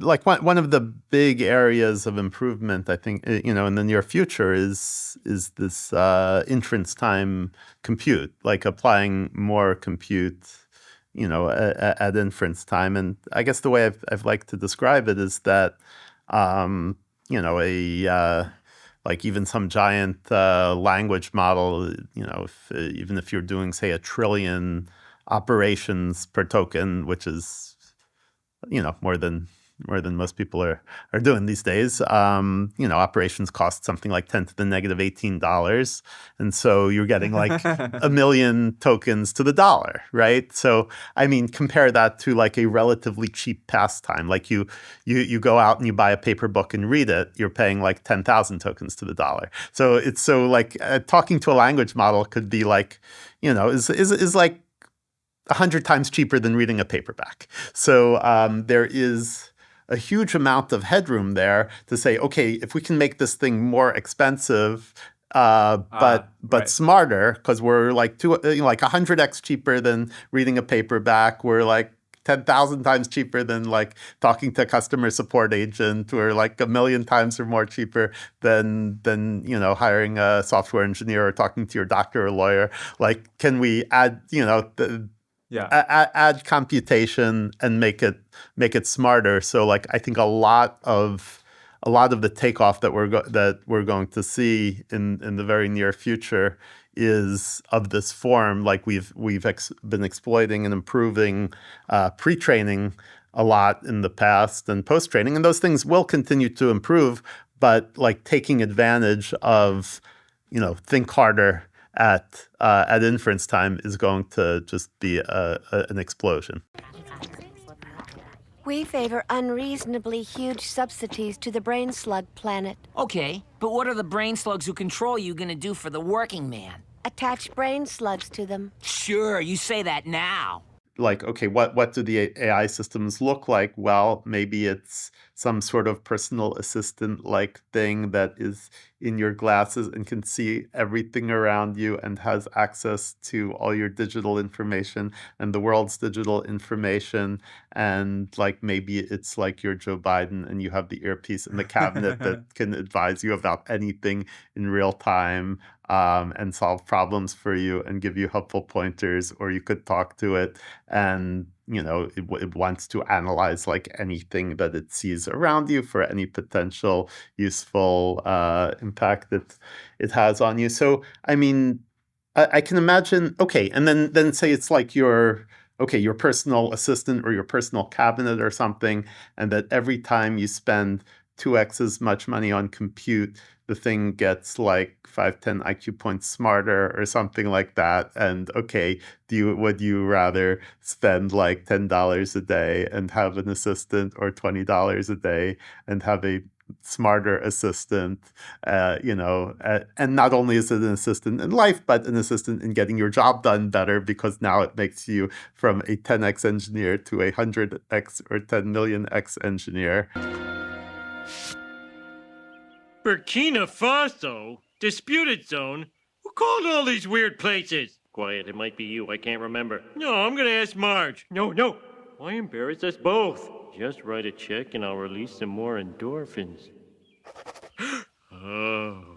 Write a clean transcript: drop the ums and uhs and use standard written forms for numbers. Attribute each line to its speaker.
Speaker 1: like one of the big areas of improvement, I think, in the near future is this inference time compute, like applying more compute, at inference time. And I guess the way I've liked to describe it is that, a like even some giant language model, even if you're doing, say, 1 trillion operations per token, which is more than most people are doing these days. Operations cost something like 10 to the negative $18, and so you're getting like 1 million tokens to the dollar, right? So I mean, compare that to like a relatively cheap pastime. Like you go out and you buy a paper book and read it, you're paying like 10,000 tokens to the dollar. So it's like talking to a language model could be like, is like 100 times cheaper than reading a paperback. So there is a huge amount of headroom there to say, okay, if we can make this thing more expensive, but
Speaker 2: right.
Speaker 1: smarter, because we're like 100x cheaper than reading a paperback. We're like 10,000 times cheaper than like talking to a customer support agent. We're like 1 million times or more cheaper than hiring a software engineer or talking to your doctor or lawyer. Like, can we add add computation and make it smarter? So like I think a lot of the takeoff that we're going to see in the very near future is of this form. Like we've been exploiting and improving pre-training a lot in the past and post-training, and those things will continue to improve. But like taking advantage of think harder at inference time is going to just be an explosion.
Speaker 3: We favor unreasonably huge subsidies to the brain slug planet.
Speaker 4: Okay, but what are the brain slugs who control you gonna do for the working man?
Speaker 3: Attach brain slugs to them.
Speaker 4: Sure, you say that now.
Speaker 1: Like, okay, what do the AI systems look like? Well, maybe it's some sort of personal assistant-like thing that is in your glasses and can see everything around you and has access to all your digital information and the world's digital information. And like maybe it's like you're Joe Biden and you have the earpiece in the cabinet that can advise you about anything in real time. And solve problems for you and give you helpful pointers, or you could talk to it and, it wants to analyze like anything that it sees around you for any potential useful impact that it has on you. So, I mean, I can imagine, okay, and then say it's like your personal assistant or your personal cabinet or something, and that every time you spend 2x as much money on compute, the thing gets like 5-10 IQ points smarter or something like that. And okay, would you rather spend like $10 a day and have an assistant, or $20 a day and have a smarter assistant? And not only is it an assistant in life, but an assistant in getting your job done better, because now it makes you from a 10x engineer to a 100x or 10 million x engineer.
Speaker 5: Burkina Faso? Disputed zone? Who called all these weird places? Quiet, it might be you, I can't remember. No, I'm gonna ask Marge. No. Why embarrass us both? Just write a check and I'll release some more endorphins. Oh.